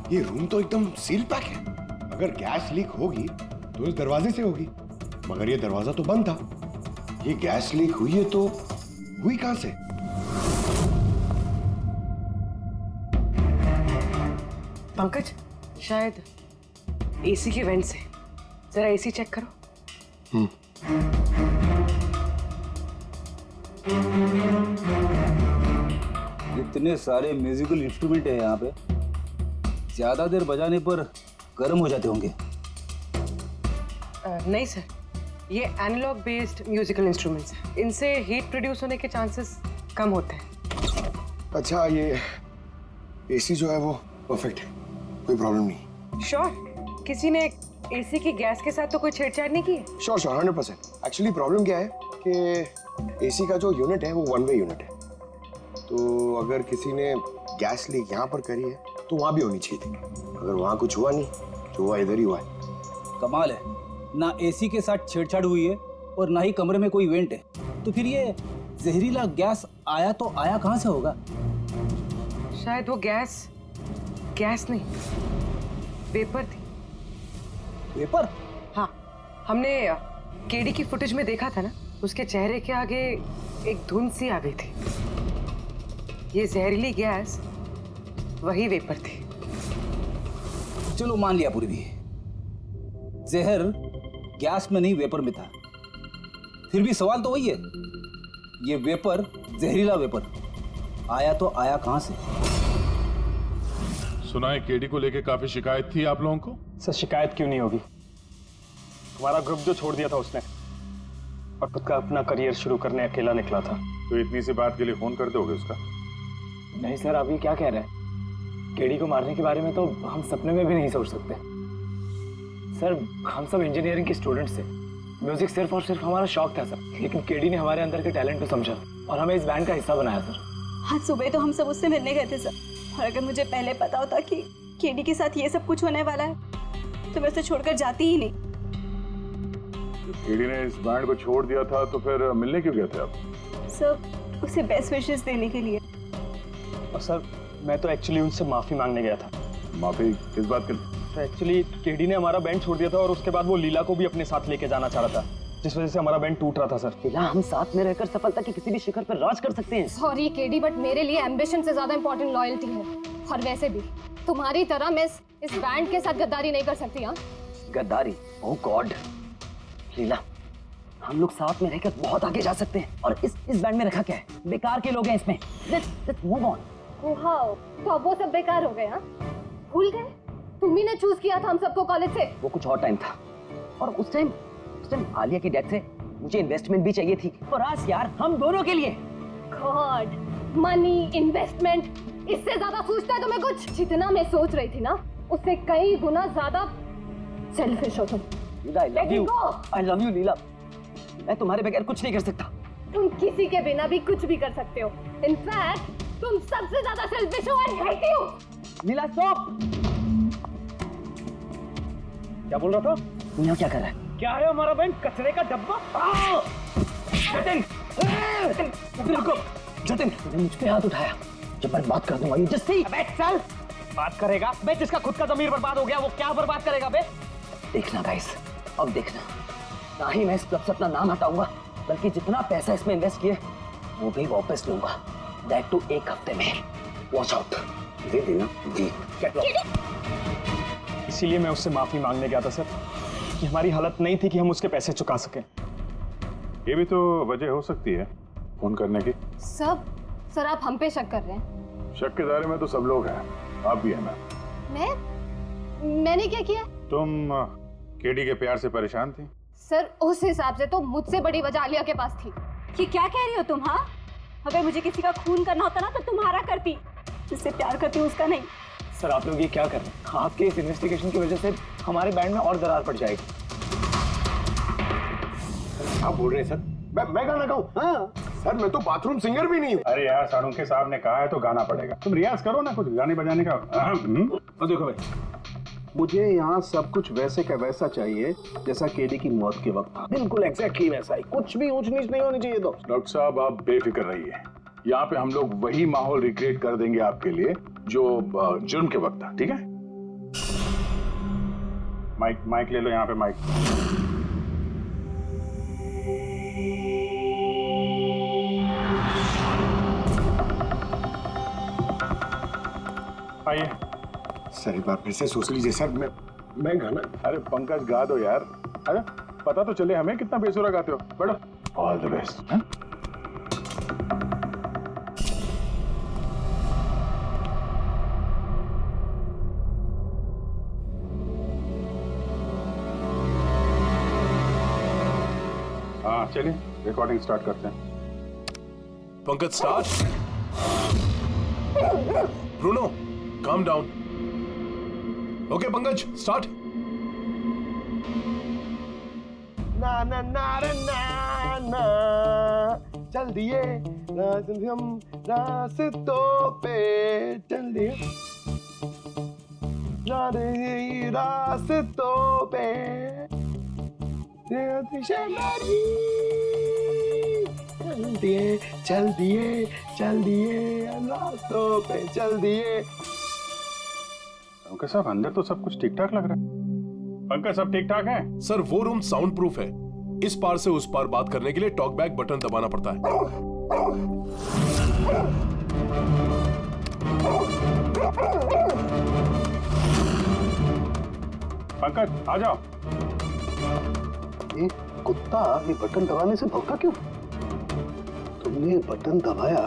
ये रूम तो एकदम सील पैक है। अगर गैस लीक होगी तो इस दरवाजे से होगी, मगर ये दरवाजा तो बंद था। ये गैस लीक हुई है तो हुई कहां से? पंकज, शायद एसी के वेंट से। जरा एसी चेक करो। इतने सारे म्यूजिकल इंस्ट्रूमेंट है यहाँ पे, ज्यादा देर बजाने पर गर्म हो जाते होंगे। नहीं सर, ये एनालॉग बेस्ड म्यूजिकल इंस्ट्रूमेंट्स हैं। इनसे हीट प्रोड्यूस होने के चांसेस कम होते हैं। अच्छा, ये एसी जो है वो परफेक्ट है, कोई प्रॉब्लम नहीं। श्योर? किसी ने एसी की गैस के साथ तो कोई छेड़छाड़ नहीं की है? श्योर 100%। एक्चुअली प्रॉब्लम क्या है कि एसी का जो यूनिट है वो वन वे यूनिट है, तो अगर किसी ने गैस लीक यहाँ पर करी है तो वहाँ भी होनी चाहिए थी। अगर वहाँ कुछ हुआ नहीं, जो हुआ इधर ही हुआ है। कमाल है, ना एसी के साथ छेड़छाड़ हुई है और ना ही कमरे में कोई वेंट है, तो फिर ये जहरीला गैस आया तो आया कहाँ से होगा? शायद वो गैस नहीं, वेपर थी। वेपर? हाँ, हमने केडी की फुटेज में देखा था ना, उसके चेहरे के आगे एक धुंध सी आ गई थी। ये जहरीली गैस वही वेपर थी। चलो मान लिया पूर्वी, जहर गैस में नहीं वेपर में था। फिर भी सवाल तो वही है, ये वेपर, जहरीला वेपर आया तो आया कहां से? सुना है केडी को लेके काफी शिकायत थी आप लोगों को? सर शिकायत क्यों नहीं होगी, हमारा ग्रुप जो छोड़ दिया था उसने, और खुद का अपना करियर शुरू करने अकेला निकला था। तो इतनी सी बात के लिए फोन कर दोगे उसका? नहीं सर, अभी क्या कह रहे हैं, केडी को मारने के बारे में तो हम सपने में भी नहीं सोच सकते। सर हम सब इंजीनियरिंग के स्टूडेंट्स थे, म्यूजिक सिर्फ और सिर्फ हमारा शौक था सर, लेकिन केडी ने हमारे अंदर के टैलेंट को समझा और हमें इस बैंड का हिस्सा बनाया सर। आज सुबह तो हम सब उससे मिलने गए थे सर, और अगर मुझे पहले पता होता कि केडी के साथ ये सब कुछ होने वाला है तो मैं उसे छोड़कर जाती ही नहीं। केडी ने इस बैंड को छोड़ दिया था तो फिर मिलने क्यों गए थे आप? सर उसे बेस्ट विशेस देने के लिए। और सर मैं तो एक्चुअली उनसे माफी मांगने गया था। माफी किस बात के लिए? तो एक्चुअली केडी ने हमारा बैंड छोड़ दिया था और उसके बाद वो लीला को भी अपने साथ लेके जाना चाह रहा था, जिस वजह से हमारा बैंड टूट रहा था सर। लीला, हम साथ में रहकर सफलता की किसी भी शिखर पर राज कर सकते हैं। सॉरी केडी, बट मेरे लिए एम्बिशन से ज्यादा इंपॉर्टेंट लॉयल्टी है। और वैसे भी तुम्हारी तरह मैं इस बैंड के साथ गद्दारी नहीं कर सकती। हाँ, गद्दारी? ओह गॉड लीला, हम लोग साथ में रहकर बहुत आगे जा सकते हैं। और इस बैंड में रखा क्या है? बेकार के लोग हैं इसमें। Let's move on. वाओ, तो अब वो सब बेकार हो गए? हाँ, भूल गए? तुम्ही ने चूज किया था हम सबको कॉलेज से। वो कुछ और टाइम था, और उस टाइम आलिया की डेथ से मुझे इन्वेस्टमेंट भी चाहिए थी, और आज यार हम दोनों के लिए। गॉड, मनी, इन्वेस्टमेंट, इससे ज्यादा सोचता है तुम्हें कुछ? जितना मैं सोच रही थी ना, उससे कई गुना ज्यादा सेल्फिश हो तुम। लीला, I love you लीला, मैं तुम्हारे बगैर कुछ नहीं कर सकता। तुम किसी के बिना भी कुछ भी कर सकते हो। इनफैक्ट तुम सबसे ज्यादा सेल्फिश हो। I hate you। Leela stop. क्या बोल रहा था? तू यहाँ क्या कर रहा है? क्या है हमारा बैंड? कचरे का डब्बा? जतिन, रुको। जतिन, तूने मुझ पे हाथ उठाया, जब मैं बात कर दूंगा। ये जस्ट सी। अबे चल, बात करेगा बे? जिसका खुद का ज़मीर बर्बाद हो गया वो क्या बर्बाद करेगा बे? देखना गाइस, अब देखना, ना ही मैं इस क्लब से अपना नाम हटाऊंगा, बल्कि जितना पैसा इसमें इन्वेस्ट किए वो भी वापस लूंगा। दैट टू एक हफ्ते में। Watch out. दे देना। इसीलिए मैं उससे माफी मांगने गया था सर, कि हमारी हालत नहीं थी कि हम उसके पैसे चुका सकें। ये भी तो वजह हो सकती है फोन करने की। सर आप हम पे शक कर रहे हैं? शक के दायरे में तो सब लोग हैं, आप भी है ना। मैंने क्या किया? तुम केडी के प्यार से परेशान थी? सर उस हिसाब से तो मुझसे बड़ी वजह आलिया के पास थी। कि क्या कह रही हो तुम? हाँ, अगर मुझे किसी का खून करना होता ना तो तुम्हारा करती, जिससे प्यार करती हूँ उसका नहीं। सर आप लोग ये क्या कर रहे हैं? आपके इस इन्वेस्टिगेशन की वजह से हमारे बैंड में और दरार पड़ जाएगी। आप बोल रहे हैं सर? मैं गाना गाऊं? हाँ सर, मैं तो बाथरूम सिंगर भी नहीं हूँ। अरे यार, सारुंखे साहब ने कहा है तो गाना पड़ेगा। तुम रियाज करो ना कुछ गाने बजाने का। और देखो भाई, मुझे यहाँ सब कुछ वैसे का वैसा चाहिए जैसा केडी की मौत के वक्त था। बिल्कुल एग्जैक्टली वैसा ही, कुछ भी ऊंच नीच नहीं होनी चाहिए। तो डॉक्टर साहब आप बेफिक्र रहिए, यहाँ पे हम लोग वही माहौल रिक्रिएट कर देंगे आपके लिए जो जुर्म के वक्त था। ठीक है? माइक माइक ले लो यहाँ पे माइक। आइए। सर एक बार फिर से सोच लीजिए सर, मैं गाना। अरे पंकज गा दो यार। अरे पता तो चले हमें कितना बेसुरा गाते हो। बैठो। All the best. हाँ चलिए रिकॉर्डिंग स्टार्ट करते हैं। Pankaj start. Bruno calm down. Okay Pankaj start. ना ना ना रे ना ना चल दिए हम रास्तों पे चल दिए रास्तों पे चल दिए रास्तों पे चल दिए। पंकज साहब अंदर तो सब कुछ ठीक ठाक लग रहा है। पंकज सब ठीक ठाक है? सर वो रूम साउंड प्रूफ है, इस पार से उस पार बात करने के लिए टॉक बैक बटन दबाना पड़ता है। पंकज आ जाओ। ये कुत्ता ये बटन दबाने से भौंका क्यों? तुमने ये बटन दबाया,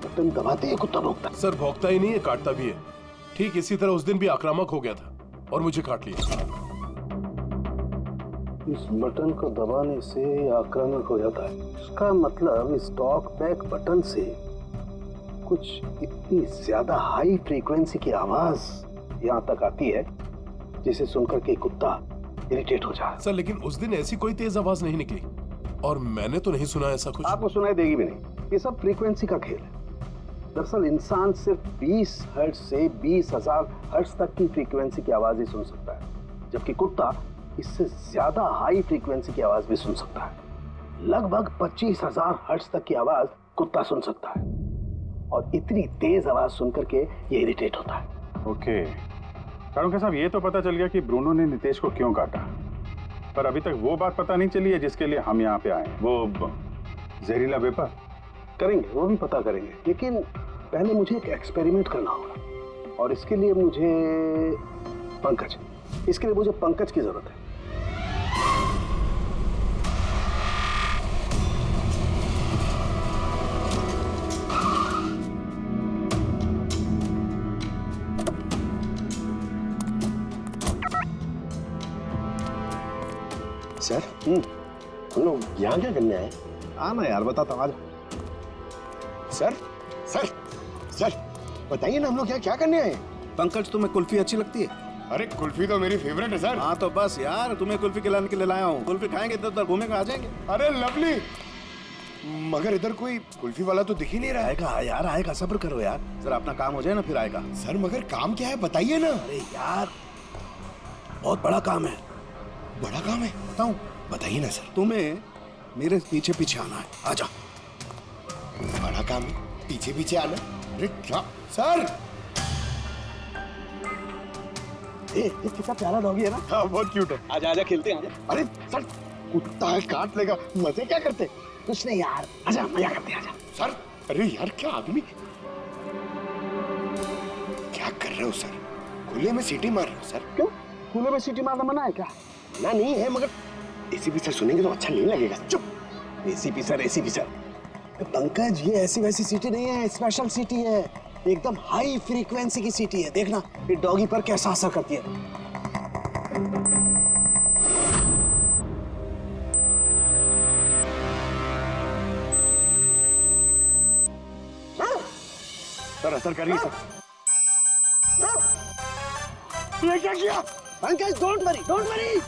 बटन दबाते ही कुत्ता भौंकता। सर भौंकता ही नहीं है, काटता भी है। ठीक इसी तरह उस दिन भी आक्रामक हो गया था और मुझे काट लिया। इस बटन को दबाने से आक्रामक हो जाता है। इसका मतलब इस टॉक बैक बटन से कुछ इतनी ज्यादा हाई फ्रीक्वेंसी की आवाज यहाँ तक आती है जिसे सुनकर के कुत्ता इरिटेट हो जाए। सर लेकिन उस दिन ऐसी कोई तेज आवाज नहीं निकली और मैंने तो नहीं सुना ऐसा कुछ। आपको सुनाई देगी भी नहीं, ये सब फ्रीक्वेंसी का खेल है। दरअसल इंसान सिर्फ 20 हर्ट्ज से 20,000 हर्ट्ज तक की फ्रीक्वेंसी की आवाज ही सुन सकता है, जबकि कुत्ता इससे ज्यादा हाई फ्रीक्वेंसी की आवाज भी सुन सकता है। लगभग 25,000 हर्ट्ज तक की आवाज कुत्ता सुन सकता है और इतनी तेज आवाज सुनकर के ये इरिटेट होता है। ओके कारुंके साहब, ये तो पता चल गया कि ब्रूनो ने नितेश को क्यों काटा, पर अभी तक वो बात पता नहीं चली है जिसके लिए हम यहाँ पे आए। वो जहरीला वेपर करेंगे, वो भी पता करेंगे, लेकिन पहले मुझे एक एक्सपेरिमेंट करना होगा और इसके लिए मुझे पंकज की जरूरत है। सर हम लोग यहाँ क्या करने आए? आना यार, बताता हूँ। सर सर सर बताइए ना, हम लोग क्या करने आए? पंकज तुम्हें कुल्फी अच्छी लगती है? अरे कुल्फी तो मेरी फेवरेट है सर। हाँ तो बस यार, तुम्हें कुल्फी खिलाने के लिए लाया हूँ। कुल्फी खाएंगे तो उधर घूमेंगे, आ जाएंगे। अरे लवली, मगर इधर कोई कुल्फी वाला तो दिख ही नहीं रहा है। आएगा यार, आएगा, सब्र करो यार, जरा अपना काम हो जाए ना फिर आएगा। सर मगर काम क्या है बताइए ना। अरे यार बहुत बड़ा काम है। बड़ा काम है? बताऊं? बताइए ना सर। तुम्हें मेरे पीछे पीछे आना है, आजा। बड़ा काम है, पीछे पीछे आना? अरे क्या सर? ये कितना प्यारा डॉगी है ना। हाँ बहुत क्यूट है। आजा आजा, खेलते हैं। अरे सर कुत्ता है, काट लेगा। मजे क्या करते? कुछ नहीं यार, आजा मजा करते हैं, आजा। सर अरे यार क्या आदमी, क्या कर रहे हो सर? खुले में सीटी मार रहे हो सर? क्यों, खुले में सीटी मारना मना है क्या? मना नहीं है, मगर एसीपी सर सुनेंगे तो अच्छा नहीं लगेगा। चुप। ACP sir, ACP sir. Pankaj ये ऐसी वैसी सीटी नहीं है, स्पेशल सीटी है, एकदम हाई फ्रीक्वेंसी की सीटी है। देखना ये डॉगी पर कैसा असर करती है। सर असर कर रही है सर। ये क्या किया? Pankaj don't worry, don't worry.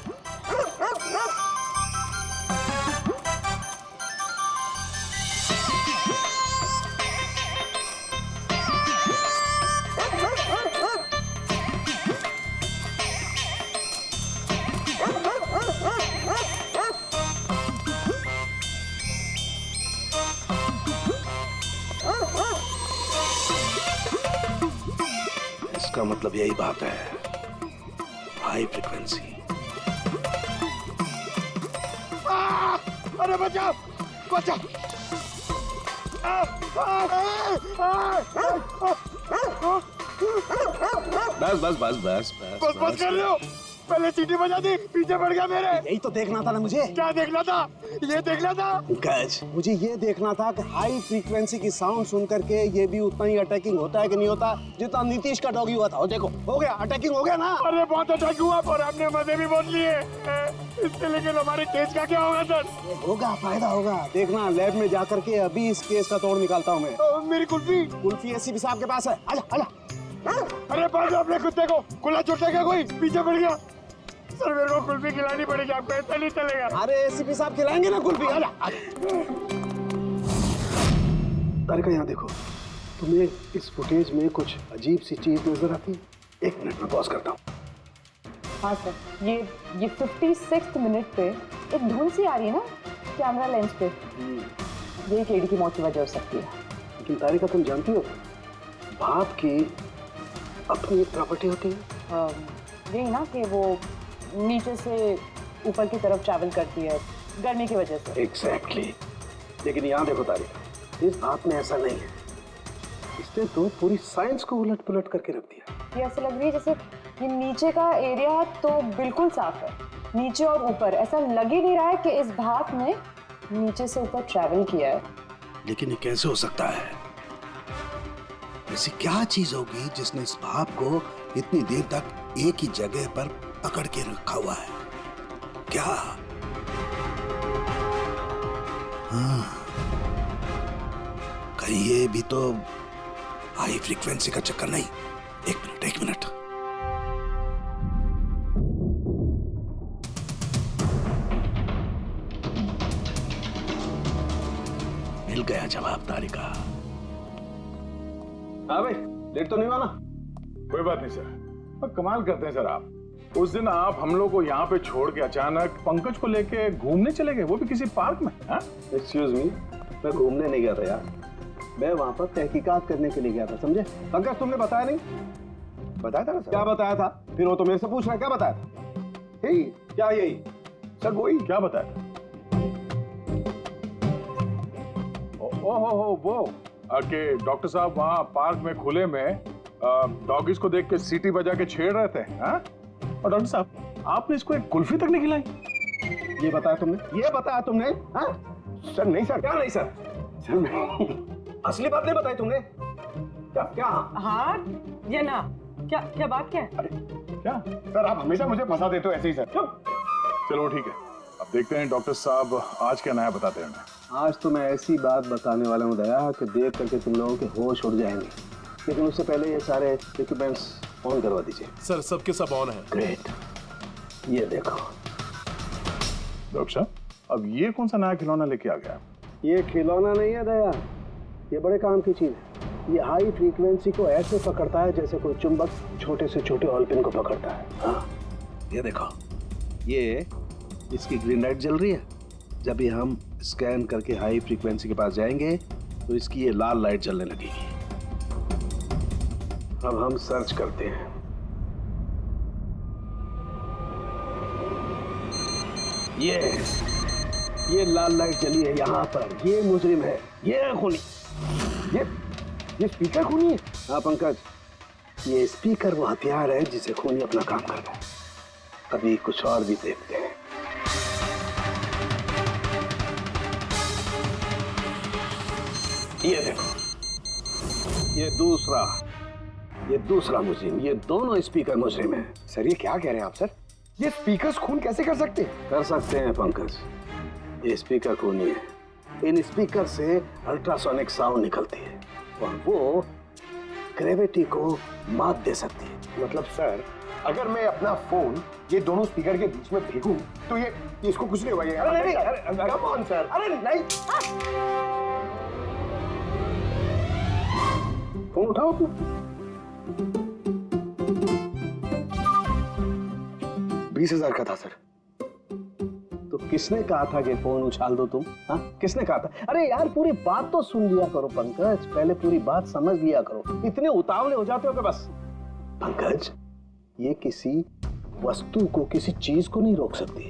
इसका मतलब यही बात है, हाई फ्रीक्वेंसी। अरे बचाओ बचाओ। बस बस बस बस बस बस कर रहे हो, पहले सीटी बजा दी, पीछे पड़ गया मेरे। यही तो देखना था ना मुझे। क्या देखना था? ये देखना था। पंकज, मुझे ये देखना था कि हाई फ्रीक्वेंसी की साउंड सुन करके ये भी उतना ही अटैकिंग होता है कि नहीं होता जितना नीतीश का डॉगी हुआ था। देखो हो गया, अटैकिंग हो गया ना। अरे बहुत अटैक हुआ पर आपने मजे भी बहुत लिए इससे, लेकिन हमारे केस का क्या होगा सर? होगा, फायदा होगा। देखना लैब में जाकर के अभी इस केस का तोड़ निकालता हूँ मैं। मेरी कुल्फी कुल्फी एसीपी साहब के पास है, आजा आजा। अरे बाजू अपने कुत्ते को, खुला छोड़ता क्या कोई? पीछे पड़ गया सर, मेरे को कुल्फी खिलानी पड़ेगी, आपको ऐसा नहीं चलेगा। अरे एसीपी साहब खिलाएंगे ना कुल्फी, आजा। तारिका यहाँ देखो, तुम्हें इस फुटेज में कुछ अजीब सी चीज नजर आती है? 1 मिनट में पॉज करता हूँ। हाँ सर, ये 56th मिनट पे एक धुन सी आ रही है ना कैमरा लेंस पे, ये केडी की मौत की वजह हो सकती है। लेकिन तारिका तुम जानती हो भाप की अपनी एक प्रॉपर्टी होती है। यही ना कि वो नीचे से ऊपर की तरफ ट्रैवल करती है गर्मी की वजह से। एग्जैक्टली। लेकिन यहाँ देखो तारिका, इस भाप में ऐसा नहीं है। इसने तो पूरी साइंस को उलट पुलट करके रख दिया। ये ऐसा लग रही है जैसे ये नीचे का एरिया तो बिल्कुल साफ है, नीचे और ऊपर ऐसा लग ही नहीं रहा है कि इस भाप ने नीचे से ऊपर ट्रैवल किया है। लेकिन ये कैसे हो सकता है? ऐसी क्या चीज होगी जिसने इस भाप को इतनी देर तक एक ही जगह पर पकड़ के रखा हुआ है? क्या? हाँ, कहीं ये भी तो हाई फ्रीक्वेंसी का चक्कर नहीं? एक मिनट। मिल गया जवाब तारिका। हाँ भाई, लेट तो नहीं हुआ ना? कोई बात नहीं सर, पर कमाल करते हैं सर आप। उस दिन आप हम लोग को यहाँ पे छोड़ के अचानक पंकज को लेके घूमने चले गए, वो भी किसी पार्क में। एक्सक्यूज मी, मैं घूमने नहीं गया था यार, मैं वहां पर तहकीकात करने के लिए गया था, समझे? पंकज तुमने बताया नहीं? बताया था ना सर। क्या बताया था? फिर वो तो मेरे से पूछ रहा है, क्या बताया था? यही क्या यही? सर वही। क्या बताया था? वो कि डॉक्टर साहब वहाँ पार्क में खुले में डॉगीज को देख के सीटी बजा के छेड़ रहे थे। हाँ? और डॉक्टर साहब आपने इसको एक कुल्फी तक नहीं खिलाई। ये बताया तुमने? ये बताया तुमने? हाँ? सर नहीं सर। क्या नहीं सर? सर नहीं, असली बात नहीं बताई तुमने। क्या? हाँ या ना? क्या बात क्या है? अरे क्या सर आप हमेशा मुझे फंसा देते हो ऐसे ही सर। चलो ठीक है, अब देखते हैं डॉक्टर साहब आज क्या नया बताते हैं। आज तो मैं ऐसी बात बताने वाला हूँ दया कि देख करके तुम लोगों के होश उड़ जाएंगे, लेकिन उससे पहले ये सारे इक्विपमेंट्स ऑन करवा दीजिए। सर सबके सब ऑन है। ग्रेट, ये देखो। डॉक्टर साहब अब ये कौन सा नया खिलौना लेके आ गया? ये खिलौना नहीं है दया, ये बड़े काम की चीज है। ये हाई फ्रीक्वेंसी को ऐसे पकड़ता है जैसे कोई चुंबक छोटे से छोटे ऑलपिन को पकड़ता है। हाँ, ये देखो, ये इसकी ग्रीन लाइट जल रही है। जब ये हम स्कैन करके हाई फ्रीक्वेंसी के पास जाएंगे तो इसकी ये लाल लाइट जलने लगेगी। अब हम सर्च करते हैं। ये लाल लाइट जली है यहाँ पर, ये मुजरिम है, ये खूनी। ये स्पीकर खूनी है? हाँ पंकज, ये स्पीकर वो हथियार है जिसे खूनी अपना काम करता है। अभी कुछ और भी देखते हैं। ये देखो, ये दूसरा मुजरिम, ये दोनों स्पीकर मुजरिम हैं। सर ये क्या कह रहे हैं आप सर? ये स्पीकर्स खून कैसे कर सकते हैं? कर सकते हैं पंकज, ये स्पीकर खूनी है। इन स्पीकर से अल्ट्रासोनिक साउंड निकलती है और वो ग्रेविटी को मात दे सकती है। मतलब सर अगर मैं अपना फोन ये दोनों स्पीकर के बीच में फेंकूं तो ये इसको कुछ नहीं होगा। ये अरे नहीं, कम ऑन सर। अरे नहीं, फोन उठाओ अपना। 20,000 का था सर। तो किसने कहा था कि फोन उछाल दो तुम? हाँ, किसने कहा था? अरे यार पूरी बात तो सुन लिया करो पंकज, पहले पूरी बात समझ लिया करो। इतने उतावले हो जाते हो कि बस। पंकज, ये किसी वस्तु को, किसी चीज को नहीं रोक सकती।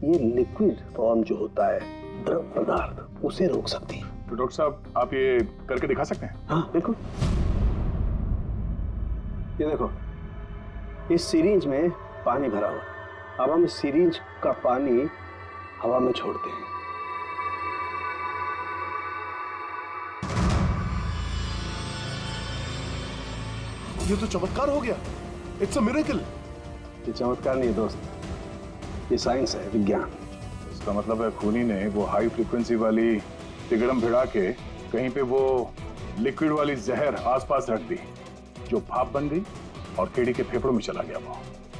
ये लिक्विड फॉर्म जो होता है द्रव पदार्थ उसे रोक सकती है। तो डॉक्टर साहब आप ये करके दिखा सकते हैं? हाँ बिल्कुल। ये देखो, इस सिरिंज में पानी भरा हुआ। अब हम इस सिरिंज का पानी हवा में छोड़ते हैं। ये तो चमत्कार हो गया। It's a miracle. ये चमत्कार नहीं है दोस्त, ये साइंस है, विज्ञान। इसका मतलब है खूनी ने वो हाई फ्रीक्वेंसी वाली तिगड़म भिड़ा के कहीं पे वो लिक्विड वाली जहर आसपास रख दी, जो भाप बन गई और केडी के फेफड़ों में चला गया। वो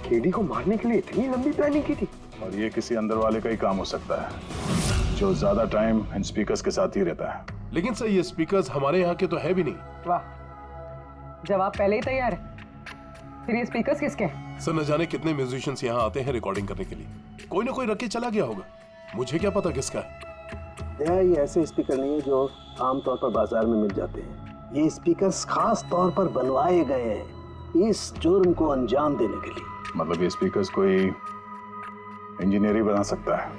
केडी को मारने के लिए इतनी लंबी प्लानिंग की थी। और ये किसी अंदर वाले का ही काम हो सकता है, जो ज्यादा टाइम इन स्पीकर्स के साथ ही रहता है। लेकिन सर ये स्पीकर्स हमारे यहाँ के तो है भी नहीं। वाह, जवाब पहले ही तैयार है। फिर ये स्पीकर्स किसके हैं? सर न जाने कितने म्यूजिशियंस यहाँ आते हैं रिकॉर्डिंग करने के लिए। कोई ना कोई रख के चला गया होगा, मुझे क्या पता किसका है। ये ऐसे स्पीकर नहीं है जो आमतौर पर बाजार में मिल जाते हैं। ये स्पीकर्स खास तौर पर बनवाए गए हैं इस जुर्म को अंजाम देने के लिए। मतलब ये स्पीकर्स कोई इंजीनियर ही बना सकता है।